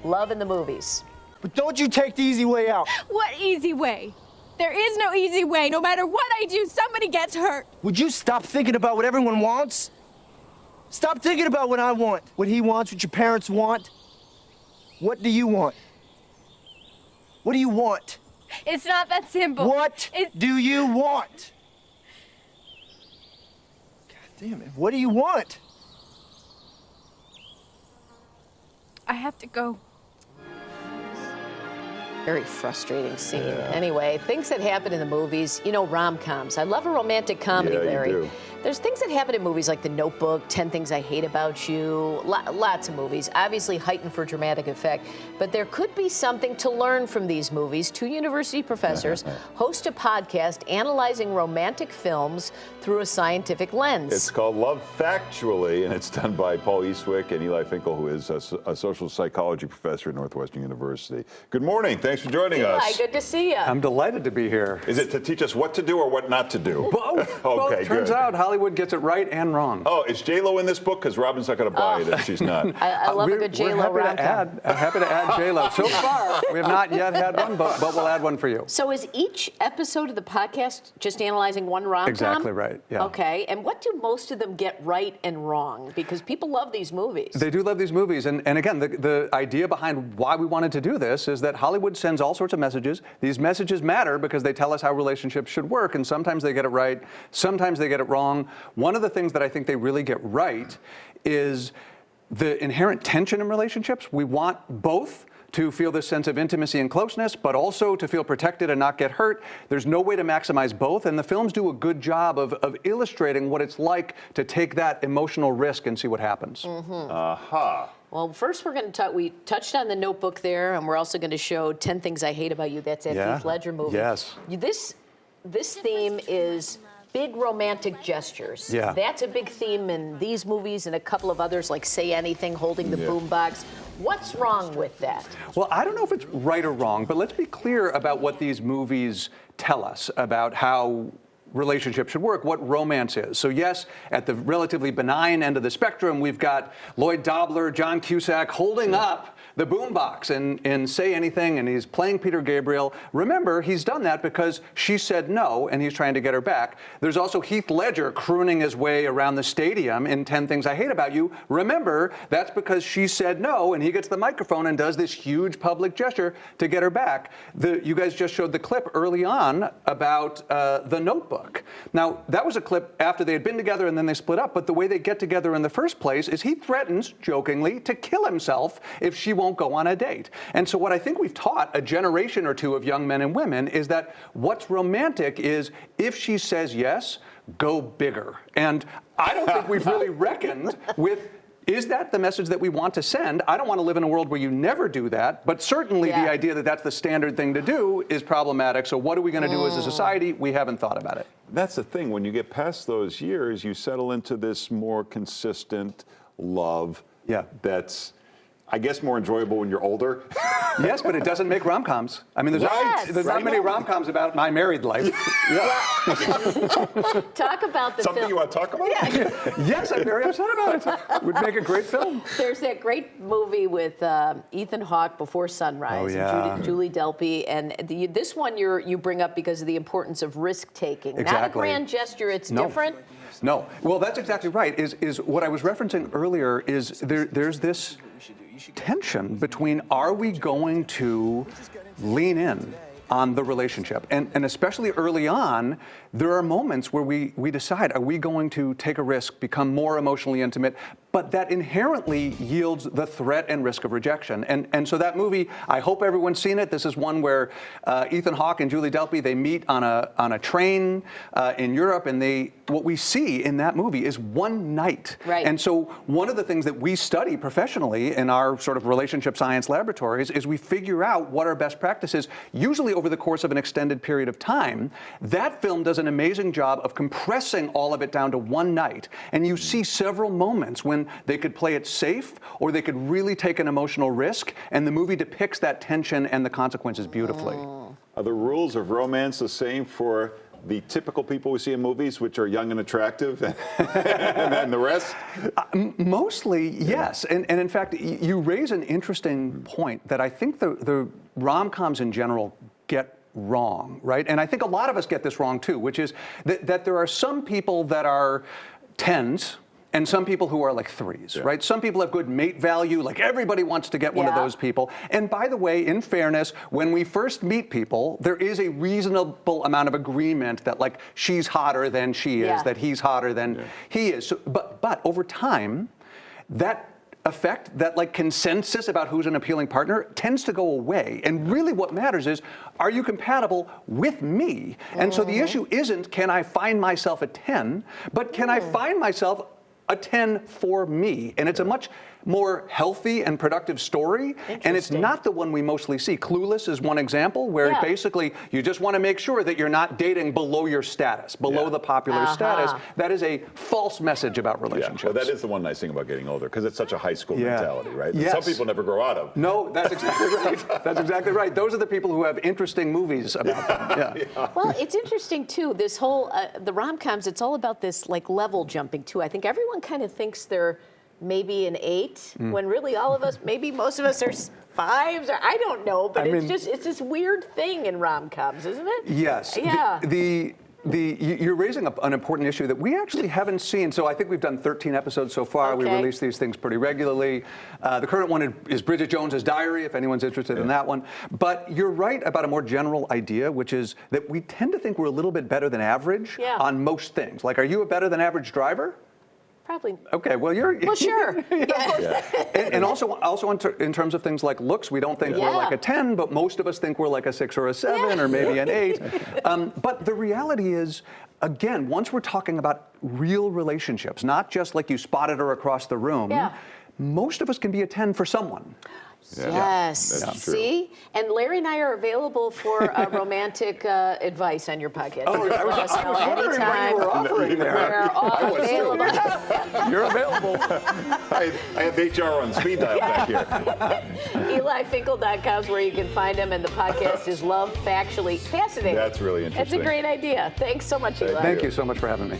Love in the movies. But don't you take the easy way out. What easy way? There is no easy way. No matter what I do, somebody gets hurt. Would you stop thinking about what everyone wants? Stop thinking about what I want, what he wants, what your parents want. What do you want? What do you want? It's not that simple. What do you want? God damn it, what do you want? I have to go. Very frustrating scene. Anyway, things that happen in the movies, you know, rom-coms. I love a romantic comedy, Larry. You do. There's things that happen in movies like The Notebook, 10 Things I Hate About You, lots of movies, obviously heightened for dramatic effect. But there could be something to learn from these movies. Two university professors host a podcast analyzing romantic films through a scientific lens. It's called Love Factually, and it's done by Paul Eastwick and Eli Finkel, who is a social psychology professor at Northwestern University. Good morning. Thanks for joining us. Hi, good to see you. I'm delighted to be here. Is it to teach us what to do or what not to do? Both. Okay, Turns good. out Hollywood gets it right and wrong. Oh, is J-Lo in this book? Because Robin's not going to buy it if she's not. I love a good J-Lo rom-com. Happy to add J-Lo. So far, we have not yet had one, but we'll add one for you. So is each episode of the podcast just analyzing one rom-com? Exactly right, yeah. Okay, and what do most of them get right and wrong? Because people love these movies. They do love these movies, and again, the idea behind why we wanted to do this is that Hollywood sends all sorts of messages. These messages matter because they tell us how relationships should work, and sometimes they get it right, sometimes they get it wrong. One of the things that I think they really get right is the inherent tension in relationships. We want both to feel this sense of intimacy and closeness, but also to feel protected and not get hurt. There's no way to maximize both, and the films do a good job of illustrating what it's like to take that emotional risk and see what happens. Well, first we're going to talk, we touched on The Notebook there, and we're also going to show 10 Things I Hate About You. That's that Heath Ledger movie. Yes. This theme is big romantic gestures. Yeah. That's a big theme in these movies and a couple of others like Say Anything, Holding the Boombox. What's wrong with that? Well, I don't know if it's right or wrong, but let's be clear about what these movies tell us about how relationships should work, what romance is. So yes, at the relatively benign end of the spectrum, we've got Lloyd Dobler, John Cusack holding up the boombox and Say Anything, and he's playing Peter Gabriel. Remember, he's done that because she said no, and he's trying to get her back. There's also Heath Ledger crooning his way around the stadium in 10 Things I Hate About You. Remember, that's because she said no, and he gets the microphone and does this huge public gesture to get her back. You guys just showed the clip early on about The Notebook. Now, that was a clip after they had been together and then they split up, but the way they get together in the first place is he threatens, jokingly, to kill himself if she won't go on a date. And so what I think we've taught a generation or two of young men and women is that what's romantic is if she says yes, go bigger. And I don't think we've really reckoned with, is that the message that we want to send? I don't want to live in a world where you never do that, but certainly the idea that that's the standard thing to do is problematic. So what are we going to do as a society? We haven't thought about it. That's the thing. When you get past those years, you settle into this more consistent love that's, I guess, more enjoyable when you're older. Yes, but it doesn't make rom-coms. I mean, there's not many rom-coms about my married life. Talk about the Something film. you want to talk about? Yes, I'm very upset about it. Would make a great film. There's that great movie with Ethan Hawke, Before Sunrise, and Julie Delpy, and this one you bring up because of the importance of risk-taking. Not a grand gesture, it's different. No, well, that's exactly right. Is what I was referencing earlier is there's this tension between, are we going to lean in on the relationship? And especially early on, there are moments where we decide, are we going to take a risk, become more emotionally intimate? But that inherently yields the threat and risk of rejection. And so that movie, I hope everyone's seen it. This is one where Ethan Hawke and Julie Delpy, they meet on a train in Europe, and what we see in that movie is one night. Right. And so one of the things that we study professionally in our sort of relationship science laboratories is we figure out what our best practices, usually over the course of an extended period of time. That film does an amazing job of compressing all of it down to one night. And you see several moments when they could play it safe or they could really take an emotional risk, and the movie depicts that tension and the consequences beautifully. Are the rules of romance the same for the typical people we see in movies, which are young and attractive, and then the rest? Mostly, yes. And in fact, you raise an interesting point that I think the rom-coms in general get wrong, right? And I think a lot of us get this wrong too, which is that there are some people that are 10s, and some people who are like 3s, right? Some people have good mate value, like everybody wants to get one of those people. And by the way, in fairness, when we first meet people, there is a reasonable amount of agreement that like she's hotter than she is, that he's hotter than he is. So, but over time, that effect, that like consensus about who's an appealing partner tends to go away. And really what matters is, are you compatible with me? And so the issue isn't, can I find myself a 10, but can I find myself a 10 for me? And it's a much more healthy and productive story. And it's not the one we mostly see. Clueless is one example where basically you just want to make sure that you're not dating below your status, below the popular status. That is a false message about relationships. Well, that is the one nice thing about getting older, because it's such a high school mentality, right? That some people never grow out of. No, that's exactly right. That's exactly right. Those are the people who have interesting movies about them. Well, it's interesting too, this whole, the rom-coms, it's all about this like level jumping too. I think everyone kind of thinks they're maybe an 8, when really all of us, maybe most of us are 5s, or I don't know, but it's this weird thing in rom-coms, isn't it? Yes. Yeah. You're raising an important issue that we actually haven't seen. So I think we've done 13 episodes so far. We release these things pretty regularly. The current one is Bridget Jones's Diary, if anyone's interested in that one. But you're right about a more general idea, which is that we tend to think we're a little bit better than average on most things. Like, are you a better than average driver? Probably. Okay, well, you're... Well, sure. And also in terms of things like looks, we don't think we're like a 10, but most of us think we're like a 6 or a 7 or maybe an 8. But the reality is, again, once we're talking about real relationships, not just like you spotted her across the room, most of us can be a 10 for someone. Yes. That's true. See? And Larry and I are available for romantic advice on your podcast. Oh, I was wondering what you were offering there. We're all available. You're available. I have HR on speed dial back here. EliFinkel.com is where you can find him, and the podcast is Love Factually. Fascinating. That's really interesting. That's a great idea. Thanks so much, Eli. Thank you so much for having me.